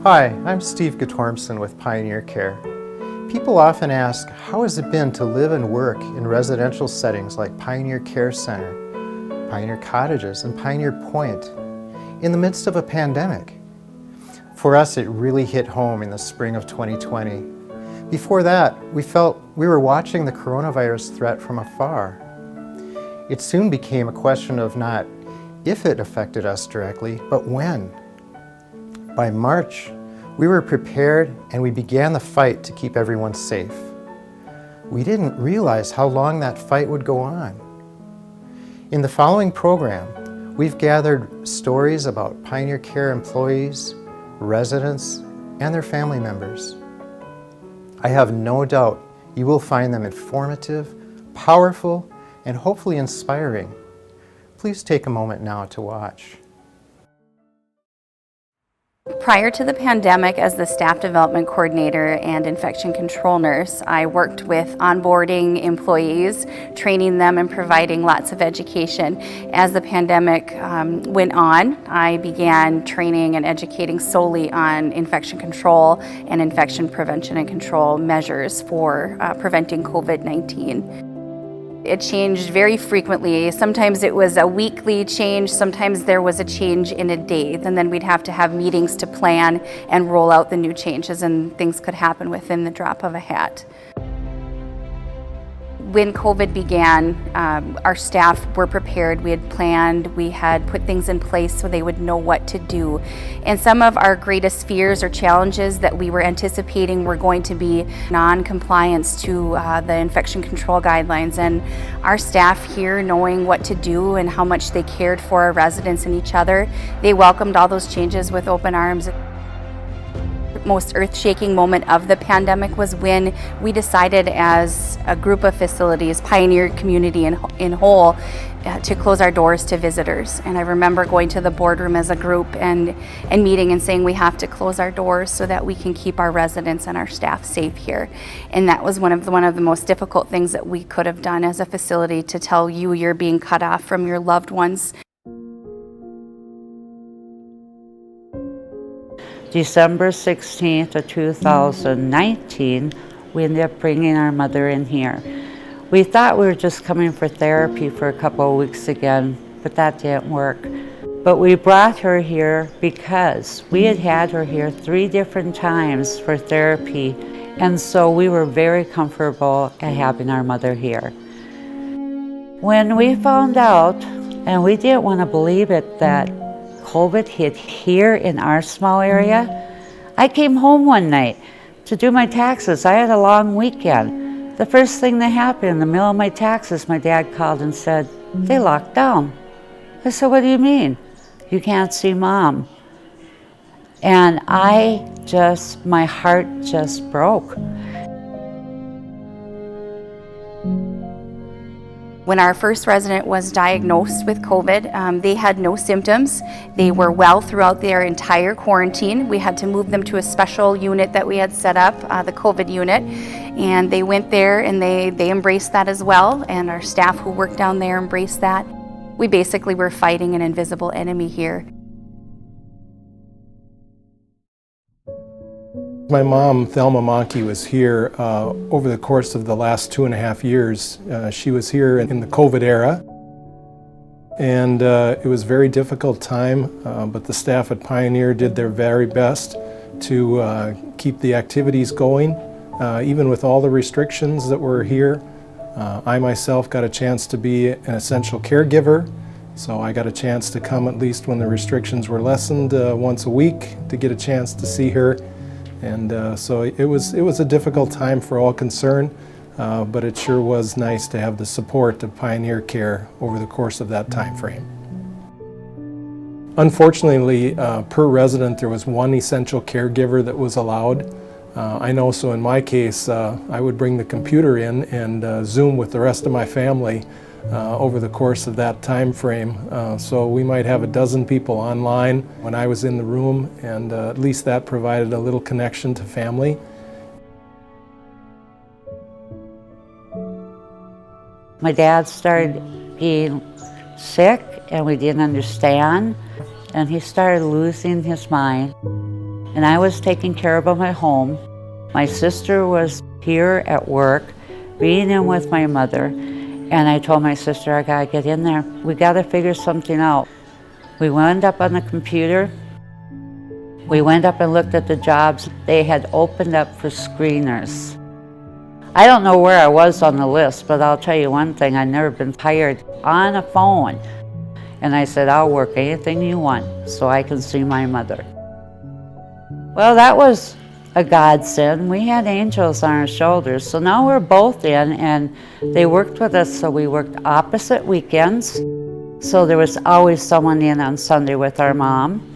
Hi, I'm Steve Guttormson with PioneerCare. People often ask, how has it been to live and work in residential settings like PioneerCare Center, Pioneer Cottages, and Pioneer Pointe in the midst of a pandemic? For us, it really hit home in the spring of 2020. Before that, we felt we were watching the coronavirus threat from afar. It soon became a question of not if it affected us directly, but when. By March, we were prepared and we began the fight to keep everyone safe. We didn't realize how long that fight would go on. In the following program, we've gathered stories about PioneerCare employees, residents, and their family members. I have no doubt you will find them informative, powerful, and hopefully inspiring. Please take a moment now to watch. Prior to the pandemic, as the staff development coordinator and infection control nurse, I worked with onboarding employees, training them and providing lots of education. As the pandemic went on, I began training and educating solely on infection control and infection prevention and control measures for preventing COVID-19. It changed very frequently. Sometimes it was a weekly change, sometimes there was a change in a day, and then we'd have to have meetings to plan and roll out the new changes, and things could happen within the drop of a hat. When COVID began, our staff were prepared, we had planned, we had put things in place so they would know what to do. And some of our greatest fears or challenges that we were anticipating were going to be non-compliance to the infection control guidelines. And our staff here, knowing what to do and how much they cared for our residents and each other, they welcomed all those changes with open arms. Most earth-shaking moment of the pandemic was when we decided as a group of facilities, Pioneer community in whole, to close our doors to visitors. And I remember going to the boardroom as a group and meeting and saying we have to close our doors so that we can keep our residents and our staff safe here. And that was one of the most difficult things that we could have done as a facility, to tell you you're being cut off from your loved ones. December 16th of 2019, we ended up bringing our mother in here. We thought we were just coming for therapy for a couple of weeks again, but that didn't work. But we brought her here because we had had her here 3 different times for therapy, and so we were very comfortable at having our mother here. When we found out, and we didn't want to believe it, that COVID hit here in our small area, I came home one night to do my taxes. I had a long weekend. The first thing that happened, in the middle of my taxes, my dad called and said, "They locked down." I said, "What do you mean?" "You can't see Mom." And my heart just broke. When our first resident was diagnosed with COVID, they had no symptoms. They were well throughout their entire quarantine. We had to move them to a special unit that we had set up, the COVID unit, and they went there and they embraced that as well, and our staff who worked down there embraced that. We basically were fighting an invisible enemy here. My mom, Thelma Monkey, was here over the course of the last 2.5 years. She was here in the COVID era, and it was a very difficult time, but the staff at Pioneer did their very best to keep the activities going, even with all the restrictions that were here. I myself got a chance to be an essential caregiver, so I got a chance to come at least when the restrictions were lessened once a week to get a chance to see her. And so it was a difficult time for all concerned, but it sure was nice to have the support of PioneerCare over the course of that time frame. Unfortunately, per resident, there was one essential caregiver that was allowed. I know, so in my case, I would bring the computer in and Zoom with the rest of my family over the course of that time frame. So we might have 12 people online when I was in the room, and at least that provided a little connection to family. My dad started being sick and we didn't understand, and he started losing his mind. and I was taking care of them at home. My sister was here at work, being in with my mother, and I told my sister, I gotta get in there. We gotta figure something out. We wound up on the computer. We went up and looked at the jobs they had opened up for screeners. I don't know where I was on the list, but I'll tell you one thing, I've never been hired on a phone. And I said, I'll work anything you want so I can see my mother. Well, that was a godsend. We had angels on our shoulders. So now we're both in, and they worked with us, so we worked opposite weekends. So there was always someone in on Sunday with our mom.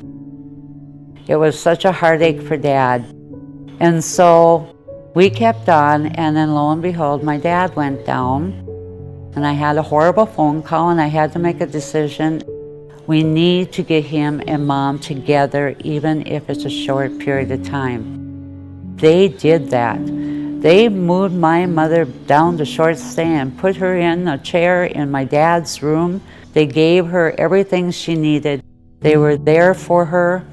It was such a heartache for Dad. And so we kept on, and then lo and behold, my dad went down, and I had a horrible phone call, and I had to make a decision. We need to get him and Mom together, even if it's a short period of time. They did that. They moved my mother down to short stay and put her in a chair in my dad's room. They gave her everything she needed. They were there for her.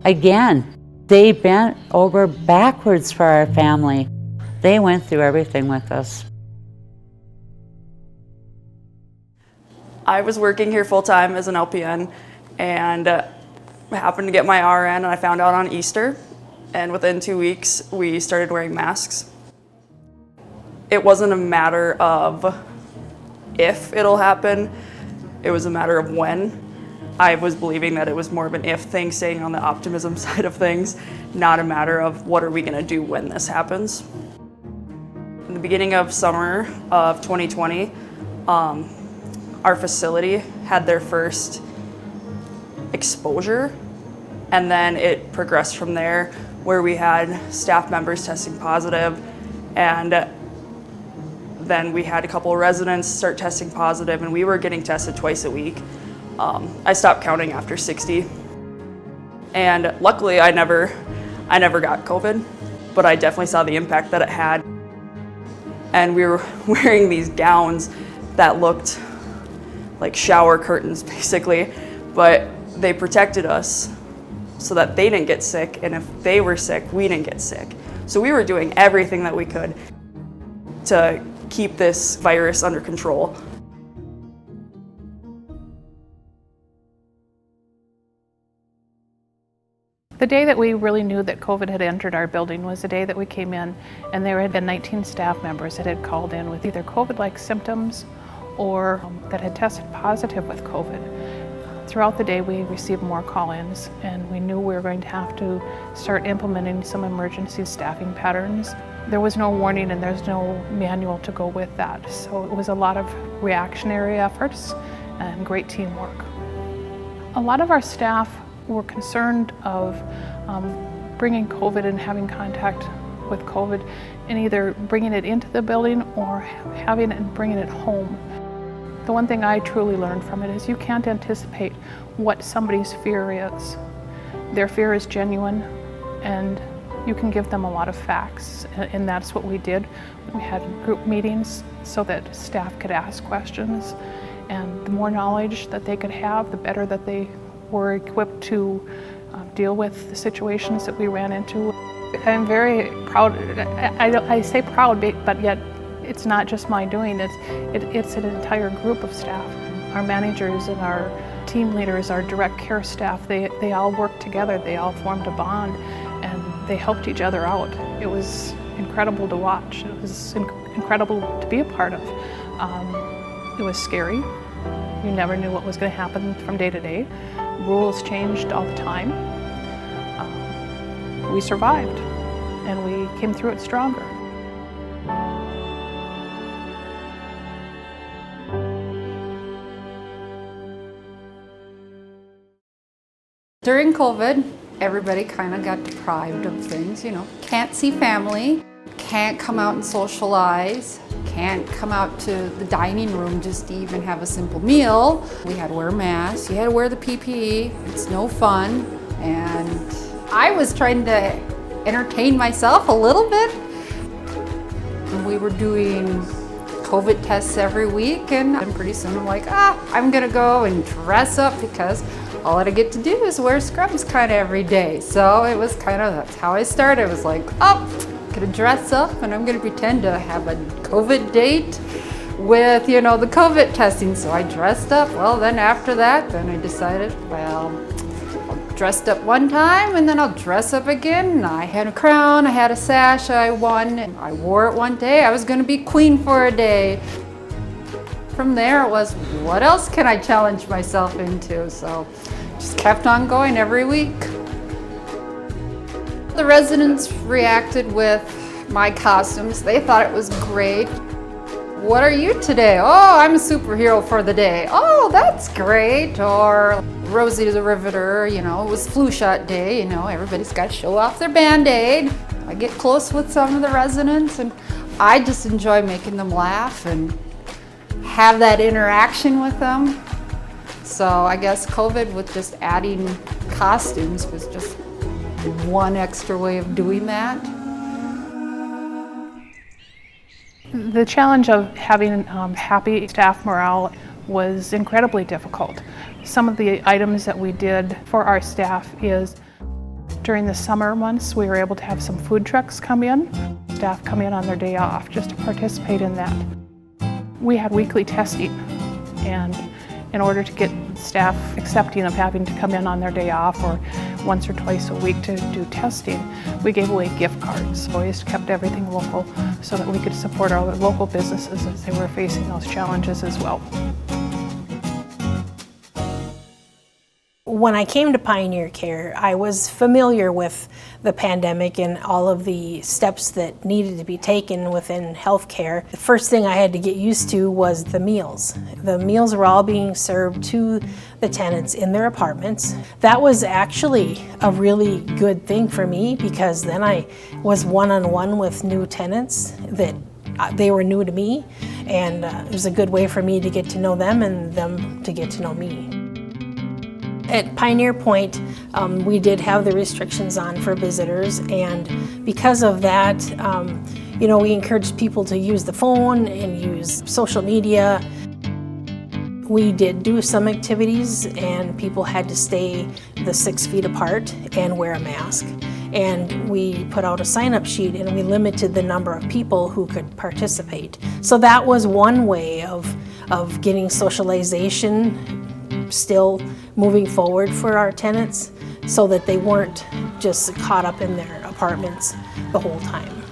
Again, they bent over backwards for our family. They went through everything with us. I was working here full-time as an LPN and happened to get my RN, and I found out on Easter. And within 2 weeks, we started wearing masks. It wasn't a matter of if it'll happen, it was a matter of when. I was believing that it was more of an if thing, staying on the optimism side of things, not a matter of what are we gonna do when this happens. In the beginning of summer of 2020, our facility had their first exposure, and then it progressed from there, where we had staff members testing positive, and then we had a couple of residents start testing positive, and we were getting tested twice a week. I stopped counting after 60, and luckily I never got COVID, but I definitely saw the impact that it had. And we were wearing these gowns that looked like shower curtains, basically, but they protected us so that they didn't get sick, and if they were sick, we didn't get sick. So we were doing everything that we could to keep this virus under control. The day that we really knew that COVID had entered our building was the day that we came in, and there had been 19 staff members that had called in with either COVID-like symptoms or that had tested positive with COVID. Throughout the day, we received more call-ins, and we knew we were going to have to start implementing some emergency staffing patterns. There was no warning and there's no manual to go with that, so it was a lot of reactionary efforts and great teamwork. A lot of our staff were concerned of bringing COVID and having contact with COVID, and either bringing it into the building or having it and bringing it home. The one thing I truly learned from it is you can't anticipate what somebody's fear is. Their fear is genuine, and you can give them a lot of facts, and that's what we did. We had group meetings so that staff could ask questions, and the more knowledge that they could have, the better that they were equipped to deal with the situations that we ran into. I'm very proud. I say proud, but yet it's not just my doing. It's an entire group of staff. Our managers and our team leaders, our direct care staff, they all worked together. They all formed a bond, and they helped each other out. It was incredible to watch. It was incredible to be a part of. It was scary. You never knew what was going to happen from day to day. Rules changed all the time. We survived, and we came through it stronger. During COVID, everybody kind of got deprived of things, you know. Can't see family, can't come out and socialize, can't come out to the dining room just to even have a simple meal. We had to wear masks, you had to wear the PPE, it's no fun. And I was trying to entertain myself a little bit. We were doing COVID tests every week, and pretty soon I'm like, I'm gonna go and dress up because all I get to do is wear scrubs kind of every day. So it was kind of, that's how I started. It was like, gonna dress up and I'm gonna pretend to have a COVID date with, the COVID testing. So I dressed up. Well, then after that, then I decided, well, I dressed up one time and then I'll dress up again. I had a crown, I had a sash I won, and I wore it one day. I was gonna be queen for a day. From there it was, what else can I challenge myself into? So just kept on going every week. The residents reacted with my costumes. They thought it was great. What are you today? Oh, I'm a superhero for the day. Oh, that's great. Or Rosie the Riveter, it was flu shot day, everybody's got to show off their Band-Aid. I get close with some of the residents and I just enjoy making them laugh and have that interaction with them. So I guess COVID with just adding costumes was just one extra way of doing that. The challenge of having happy staff morale was incredibly difficult. Some of the items that we did for our staff is during the summer months we were able to have some food trucks come in, staff come in on their day off just to participate in that. We had weekly testing, and in order to get staff accepting of having to come in on their day off or once or twice a week to do testing, we gave away gift cards. Always kept everything local so that we could support our local businesses as they were facing those challenges as well. When I came to Pioneer Care, I was familiar with the pandemic and all of the steps that needed to be taken within healthcare. The first thing I had to get used to was the meals. The meals were all being served to the tenants in their apartments. That was actually a really good thing for me because then I was one-on-one with new tenants that they were new to me, and it was a good way for me to get to know them and them to get to know me. At Pioneer Pointe, we did have the restrictions on for visitors, and because of that, we encouraged people to use the phone and use social media. We did do some activities, and people had to stay the 6 feet apart and wear a mask. And we put out a sign-up sheet, and we limited the number of people who could participate. So that was one way of getting socialization still moving forward for our tenants so that they weren't just caught up in their apartments the whole time.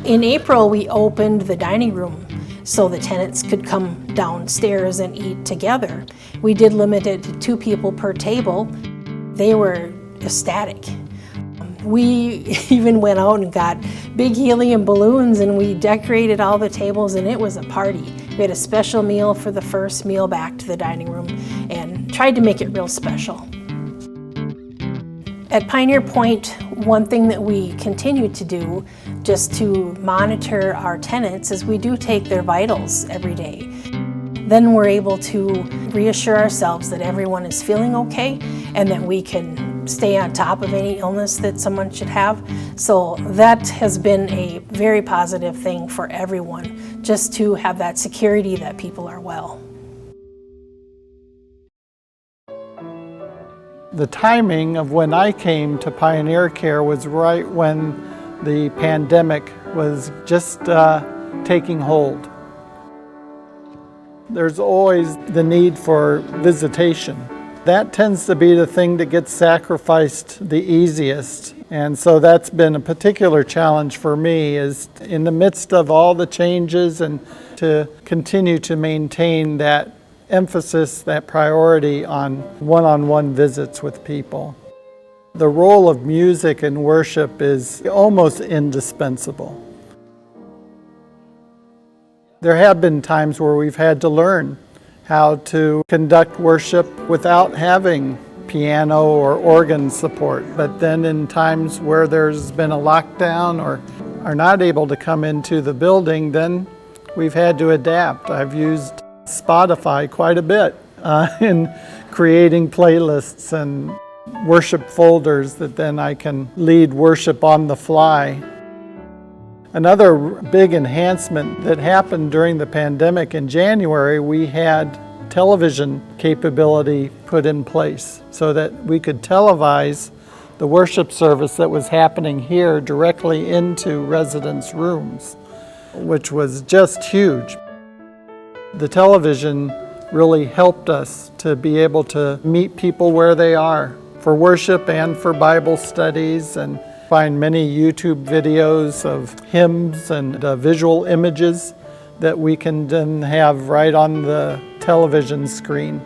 In April, we opened the dining room so the tenants could come downstairs and eat together. We did limit it to 2 people per table. They were ecstatic. We even went out and got big helium balloons and we decorated all the tables, and it was a party. We had a special meal for the first meal back to the dining room and tried to make it real special. At Pioneer Pointe, one thing that we continue to do just to monitor our tenants is we do take their vitals every day. Then we're able to reassure ourselves that everyone is feeling okay and that we can stay on top of any illness that someone should have. So that has been a very positive thing for everyone, just to have that security that people are well. The timing of when I came to Pioneer Care was right when the pandemic was just taking hold. There's always the need for visitation. That tends to be the thing that gets sacrificed the easiest. And so that's been a particular challenge for me, is in the midst of all the changes and to continue to maintain that emphasis, that priority on one-on-one visits with people. The role of music and worship is almost indispensable. There have been times where we've had to learn how to conduct worship without having piano or organ support. But then in times where there's been a lockdown or are not able to come into the building, then we've had to adapt. I've used Spotify quite a bit in creating playlists and worship folders that then I can lead worship on the fly. Another big enhancement that happened during the pandemic in January, we had television capability put in place so that we could televise the worship service that was happening here directly into residents' rooms, which was just huge. The television really helped us to be able to meet people where they are for worship and for Bible studies, and find many YouTube videos of hymns and visual images that we can then have right on the television screen.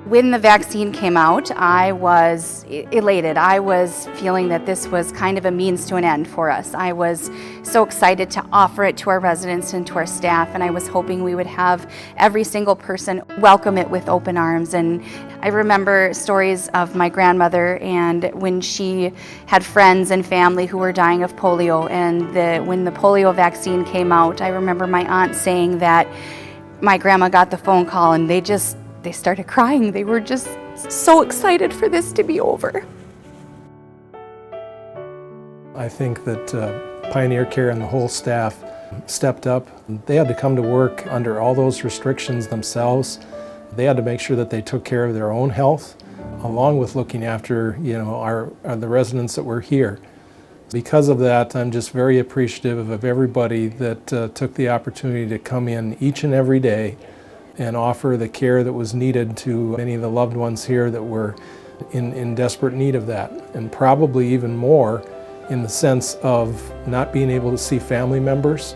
When the vaccine came out, I was elated. I was feeling that this was kind of a means to an end for us. I was so excited to offer it to our residents and to our staff, and I was hoping we would have every single person welcome it with open arms. And I remember stories of my grandmother, and when she had friends and family who were dying of polio, and when the polio vaccine came out, I remember my aunt saying that my grandma got the phone call and they started crying. They were just so excited for this to be over. I think that PioneerCare and the whole staff stepped up. They had to come to work under all those restrictions themselves. They had to make sure that they took care of their own health, along with looking after, the residents that were here. Because of that, I'm just very appreciative of everybody that took the opportunity to come in each and every day and offer the care that was needed to many of the loved ones here that were in desperate need of that, and probably even more in the sense of not being able to see family members.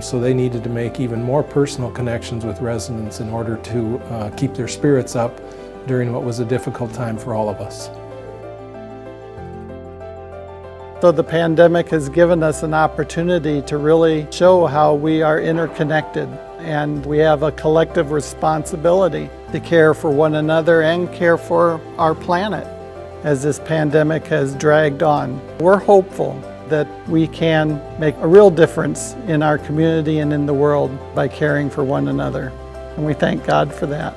So they needed to make even more personal connections with residents in order to keep their spirits up during what was a difficult time for all of us. So the pandemic has given us an opportunity to really show how we are interconnected, and we have a collective responsibility to care for one another and care for our planet as this pandemic has dragged on. We're hopeful that we can make a real difference in our community and in the world by caring for one another, and we thank God for that.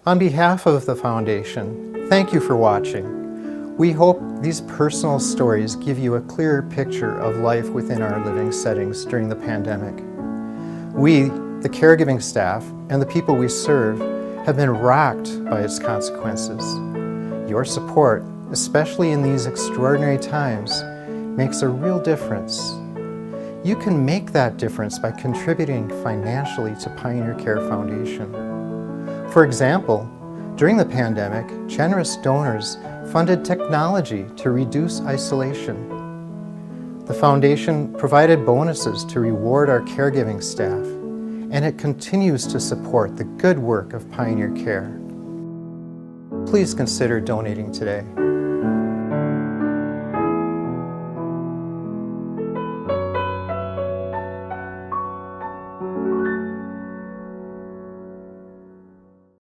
On behalf of the Foundation, thank you for watching. We hope these personal stories give you a clearer picture of life within our living settings during the pandemic. We, the caregiving staff, and the people we serve have been rocked by its consequences. Your support, especially in these extraordinary times, makes a real difference. You can make that difference by contributing financially to PioneerCare Foundation. For example, during the pandemic, generous donors funded technology to reduce isolation. The Foundation provided bonuses to reward our caregiving staff, and it continues to support the good work of PioneerCare. Please consider donating today.